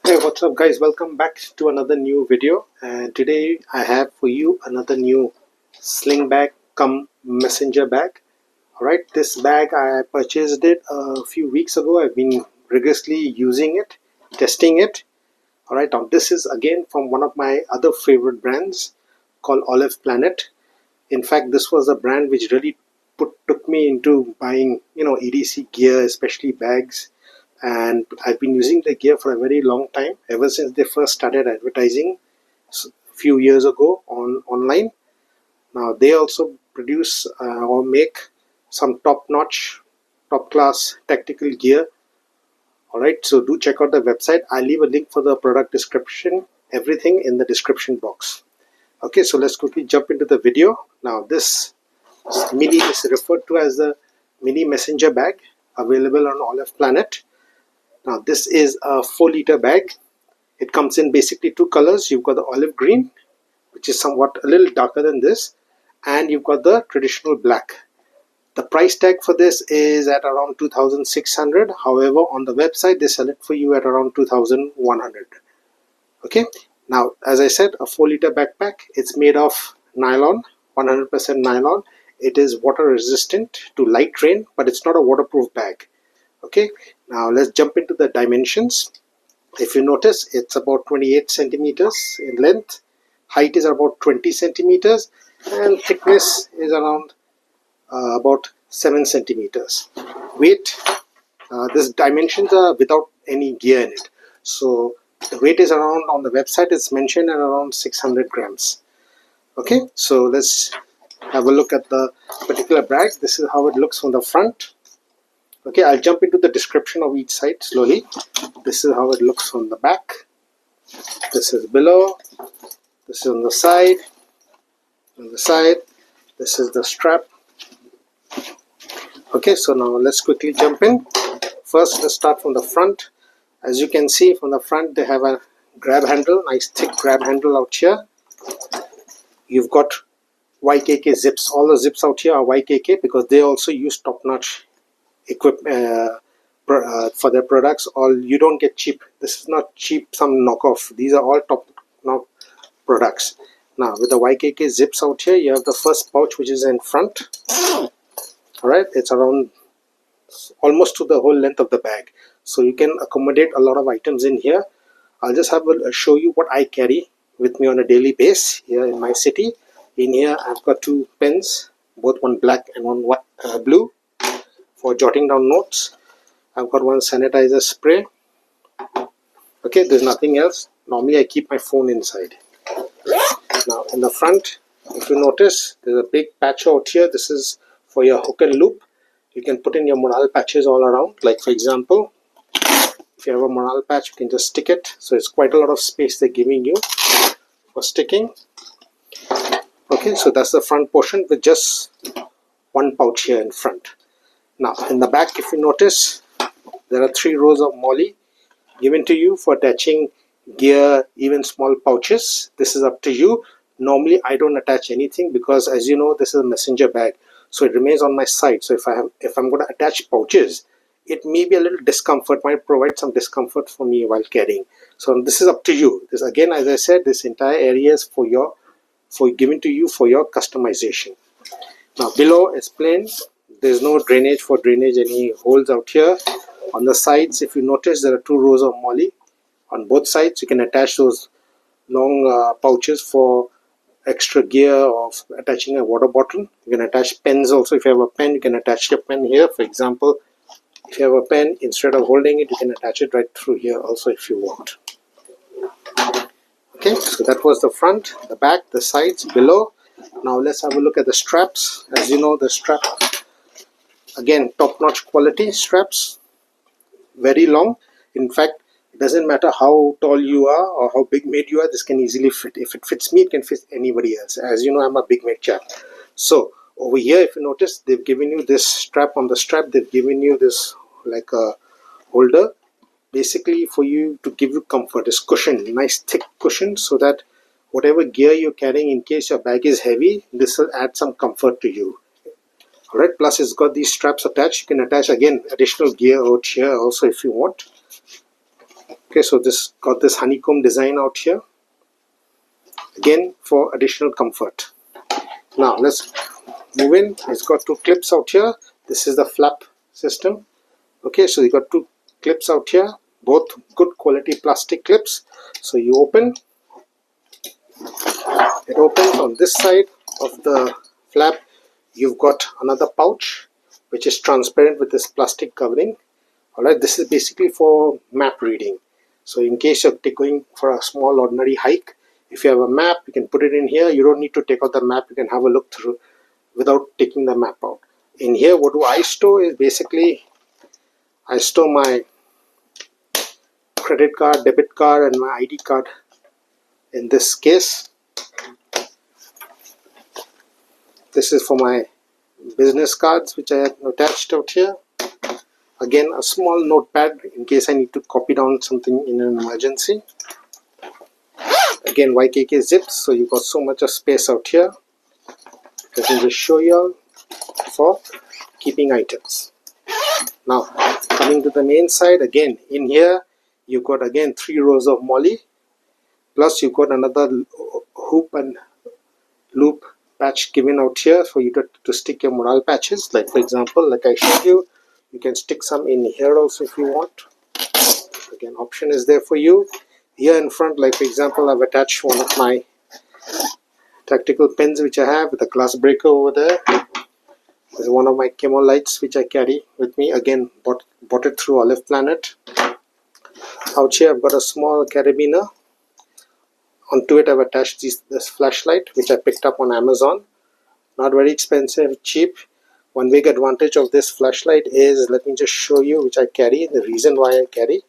Hey, what's up guys, welcome back to another new video, and today I have for you another new sling bag come messenger bag. Alright, this bag I purchased it a few weeks ago. I've been rigorously using it, testing it. Alright, now this is again from one of my other favorite brands called Olive Planet. In fact, this was a brand which really took me into buying EDC gear, especially bags, and I've been using the gear for a very long time, ever since they first started advertising a few years ago online. Now they also produce or make some top-notch, top-class tactical gear. Alright, so do check out the website. I'll leave a link for the product description, everything in the description box. Okay, so let's quickly jump into the video. Now this mini is referred to as the mini messenger bag, available on Olive Planet. Now this is a 4-liter bag. It comes in basically two colors. You've got the olive green, which is somewhat a little darker than this, and you've got the traditional black. The price tag for this is at around 2,600. However, on the website they sell it for you at around 2,100. Okay, now as I said, a 4-liter backpack. It's made of nylon, 100% nylon. It is water resistant to light rain, but it's not a waterproof bag. Okay, now let's jump into the dimensions. If you notice, it's about 28 centimeters in length, height is about 20 centimeters, and thickness is around about 7 centimeters. Weight, these dimensions are without any gear in it. So the weight is around, on the website it's mentioned at around 600 grams. Okay, so let's have a look at the particular bag. This is how it looks from the front. Okay, I'll jump into the description of each side slowly. This is how it looks from the back. This is below. This is on the side. On the side. This is the strap. Okay, so now let's quickly jump in. First, let's start from the front. As you can see from the front, they have a grab handle, nice thick grab handle out here. You've got YKK zips. All the zips out here are YKK because they also use top-notch equipment for their products. All you don't get cheap. This is not cheap, some knockoff. These are all top-notch products. Now with the YKK zips out here, you have the first pouch which is in front. Alright, it's around almost to the whole length of the bag, so you can accommodate a lot of items in here. I'll just show you what I carry with me on a daily basis here in my city. In here I've got two pens, both one black and one blue, for jotting down notes. I've got one sanitizer spray. Okay, there's nothing else. Normally I keep my phone inside. Now in the front, if you notice, there's a big patch out here. This is for your hook and loop. You can put in your morale patches all around. Like for example, if you have a morale patch, you can just stick it. So it's quite a lot of space they're giving you for sticking. Okay, so that's the front portion with just one pouch here in front. Now in the back, if you notice, there are 3 rows of MOLLE given to you for attaching gear, even small pouches. This is up to you. Normally I don't attach anything because, as you know, this is a messenger bag, so it remains on my side. So if I'm going to attach pouches, it may be a little discomfort, might provide some discomfort for me while carrying. So this is up to you. This, again, as I said, this entire area is given to you for your customization. Now below is plain. There's no drainage for drainage, any holes out here. On the sides, if you notice, there are 2 rows of MOLLE on both sides. You can attach those long pouches for extra gear or attaching a water bottle. You can attach pens also. If you have a pen, you can attach your pen here. For example, if you have a pen, instead of holding it, you can attach it right through here also if you want. Okay, so that was the front, the back, the sides, below. Now let's have a look at the straps. As you know, the strap, again, top-notch quality straps, very long. In fact, it doesn't matter how tall you are or how big made you are, this can easily fit. If it fits me, it can fit anybody else. As you know, I'm a big made chap. So over here, if you notice, they've given you this strap. On the strap, they've given you this like a holder, basically for you to give you comfort. This cushion, nice thick cushion, so that whatever gear you're carrying, in case your bag is heavy, this will add some comfort to you. Alright, plus it's got these straps attached. You can attach again additional gear out here also if you want. Okay, so this got this honeycomb design out here, again for additional comfort. Now let's move in. It's got two clips out here. This is the flap system. Okay, so you got two clips out here, both good quality plastic clips. So you open, it opens on this side of the flap. You've got another pouch which is transparent with this plastic covering. Alright, this is basically for map reading. So in case you're going for a small ordinary hike, if you have a map, you can put it in here. You don't need to take out the map. You can have a look through without taking the map out. In here, what do I store is basically, I store my credit card, debit card and my ID card in this case. This is for my business cards which I have attached out here. Again, a small notepad in case I need to copy down something in an emergency. Again, YKK zips, so you've got so much of space out here. Let me just show you all for keeping items. Now, coming to the main side, again, in here, you've got again 3 rows of molly, plus you've got another hoop and loop patch given out here for you to stick your morale patches. Like for example, like I showed you, you can stick some in here also if you want. Again, option is there for you. Here in front, like for example, I've attached one of my tactical pens which I have with a glass breaker over there. There's one of my camo lights which I carry with me. Again, bought it through Olive Planet. Out here I've got a small carabiner. Onto it I've attached this flashlight which I picked up on Amazon. Not very expensive, cheap. One big advantage of this flashlight is, let me just show you, which I carry, the reason why I carry.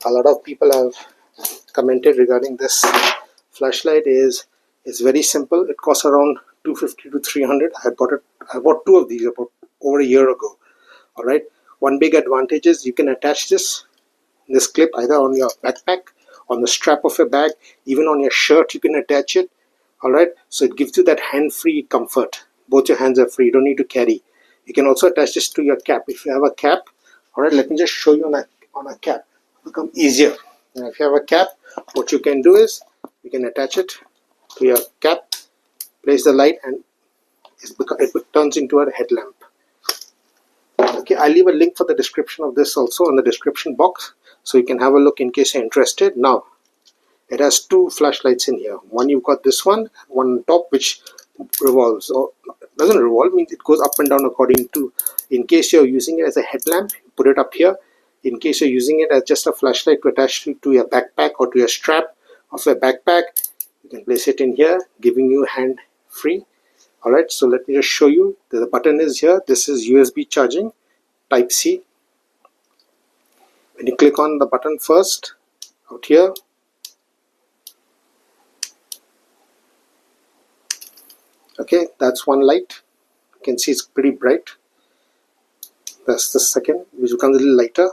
A lot of people have commented regarding this flashlight is, it's very simple. It costs around 250 to 300. I bought 2 of these about over a year ago. Alright, one big advantage is you can attach this clip either on your backpack, on the strap of your bag, even on your shirt you can attach it. Alright, so it gives you that hand-free comfort. Both your hands are free, you don't need to carry. You can also attach this to your cap if you have a cap. Alright, let me just show you on a cap. It'll become easier. Now, if you have a cap, what you can do is you can attach it to your cap, place the light, and it turns into a headlamp. Okay, I'll leave a link for the description of this also in the description box, so you can have a look in case you're interested. Now, it has 2 flashlights in here. One, you've got this one on top which revolves, or doesn't revolve, means it goes up and down according to, in case you're using it as a headlamp, put it up here. In case you're using it as just a flashlight to attach to your backpack or to your strap of your backpack, you can place it in here, giving you hand free. Alright, so let me just show you. The button is here. This is USB charging, Type C. When you click on the button first, out here, okay, that's one light. You can see it's pretty bright. That's the second, which becomes a little lighter.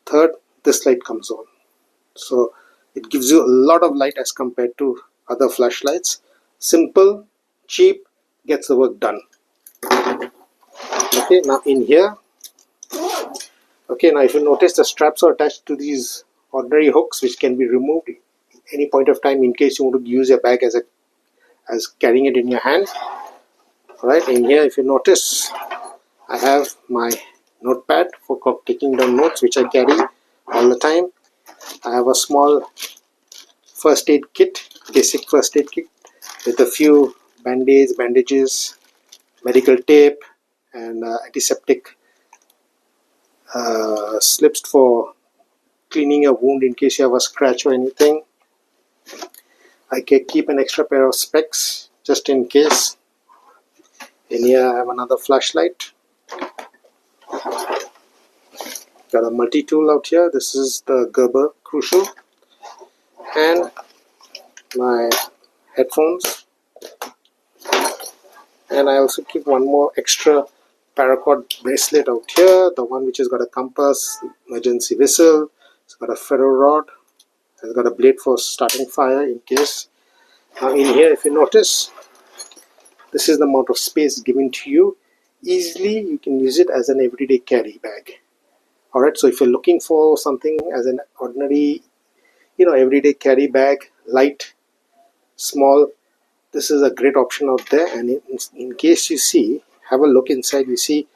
Third, this light comes on. So it gives you a lot of light as compared to other flashlights. Simple, cheap, gets the work done. Okay, now in here, okay, now if you notice, the straps are attached to these ordinary hooks which can be removed any point of time in case you want to use your bag as carrying it in your hand. Alright, in here if you notice, I have my notepad for taking down notes which I carry all the time. I have a small first aid kit, basic first aid kit with a few bandages, medical tape and antiseptic slips for cleaning a wound in case you have a scratch or anything. I can keep an extra pair of specs just in case. In here I have another flashlight. Got a multi-tool out here. This is the Gerber Crucial. And my headphones. And I also keep one more extra paracord bracelet out here. The one which has got a compass, emergency whistle. It's got a ferro rod. It's got a blade for starting fire in case. Now in here, if you notice, this is the amount of space given to you. Easily you can use it as an everyday carry bag. Alright, so if you're looking for something as an ordinary everyday carry bag, light, small. This is a great option out there. And in case you see, have a look inside, you see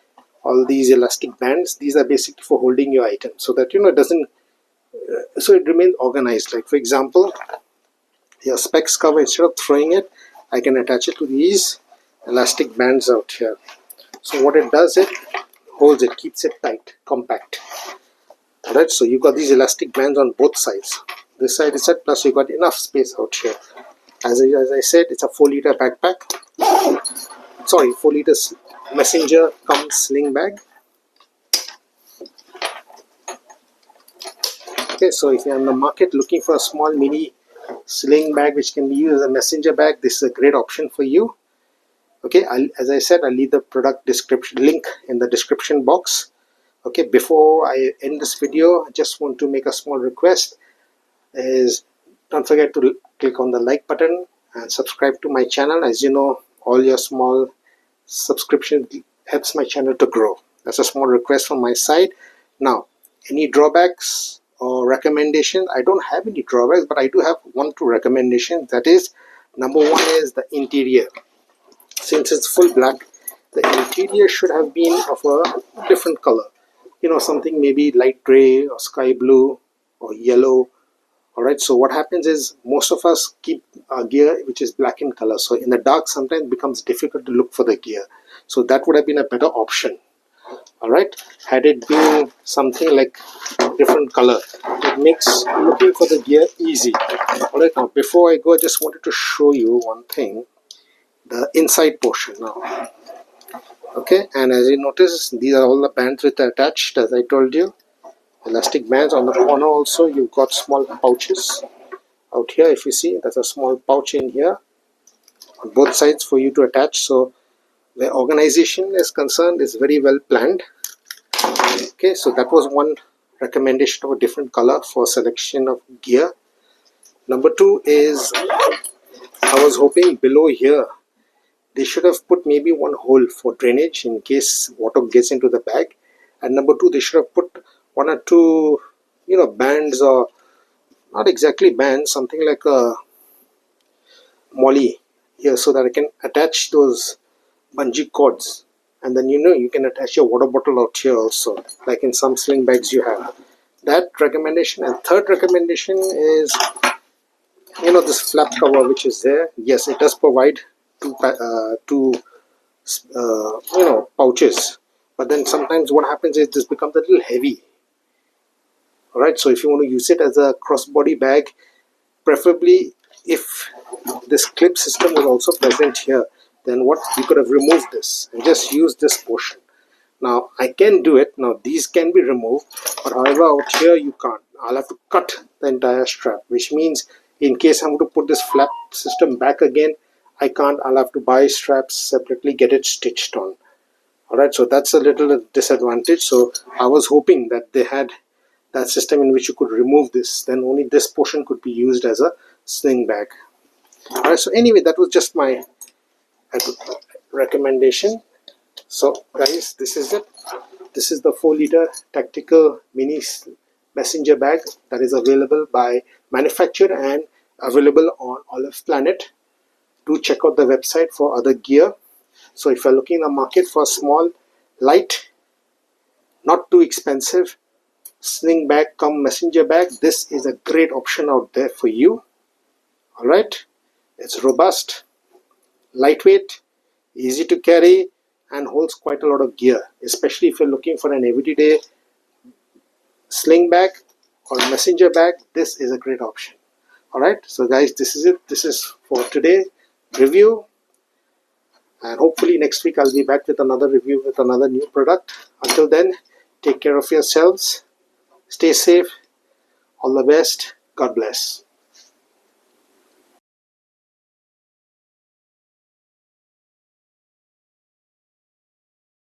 all these elastic bands. These are basically for holding your item so that it doesn't, so it remains organized. Like for example, your specs cover, instead of throwing it, I can attach it to these elastic bands out here. So what it does, it holds it, keeps it tight, compact. Alright, so you've got these elastic bands on both sides. This side is set, plus you got enough space out here. As I said, it's a 4-liter backpack. Sorry, 4-liter messenger cum sling bag. Okay, so if you're in the market looking for a small mini sling bag which can be used as a messenger bag, this is a great option for you. Okay, as I said, I'll leave the product description link in the description box. Okay, before I end this video, I just want to make a small request. Is don't forget to click on the like button and subscribe to my channel. As you know, all your small subscription helps my channel to grow. That's a small request from my side. Now, any drawbacks or recommendation? I don't have any drawbacks, but I do have 1-2 recommendations. That is, number 1 is the interior. Since it's full black, the interior should have been of a different color. Something maybe light gray or sky blue or yellow. Alright, so what happens is most of us keep our gear which is black in color. So in the dark, sometimes it becomes difficult to look for the gear. So that would have been a better option. Alright, had it been something like different color, it makes looking for the gear easy. Alright, now before I go, I just wanted to show you one thing. The inside portion now. Okay, and as you notice, these are all the bands which are attached, as I told you. Elastic bands on the corner also. You've got small pouches out here. If you see, there's a small pouch in here on both sides for you to attach. So the organization is concerned is very well planned. Okay, so that was one recommendation of a different color for selection of gear. Number 2 is, I was hoping below here they should have put maybe one hole for drainage in case water gets into the bag. And number 2, they should have put 1 or 2 bands, or not exactly bands, something like a molly here, so that I can attach those bungee cords, and then you can attach your water bottle out here also, like in some sling bags you have. That recommendation. And third recommendation is this flap cover which is there. Yes, it does provide two pouches, but then sometimes what happens is this becomes a little heavy. Alright, so if you want to use it as a crossbody bag, preferably if this clip system was also present here, then what you could have removed this and just use this portion. Now I can do it. Now these can be removed, but however out here you can't. I'll have to cut the entire strap, which means in case I'm going to put this flap system back again, I can't. I'll have to buy straps separately, get it stitched on. Alright, so that's a little disadvantage. So I was hoping that they had that system in which you could remove this, then only this portion could be used as a sling bag. Alright, so anyway, that was just my recommendation. So guys, this is it. This is the 4-liter tactical mini messenger bag that is available by manufacturer and available on Olive Planet. Do check out the website for other gear. So if you're looking in the market for a small, light, not too expensive sling bag cum messenger bag, this is a great option out there for you. Alright, it's robust, lightweight, easy to carry, and holds quite a lot of gear, especially if you're looking for an everyday sling bag or messenger bag. This is a great option. Alright, so guys, this is it. This is for today review, and hopefully next week I'll be back with another review with another new product. Until then, take care of yourselves, stay safe, all the best, God bless.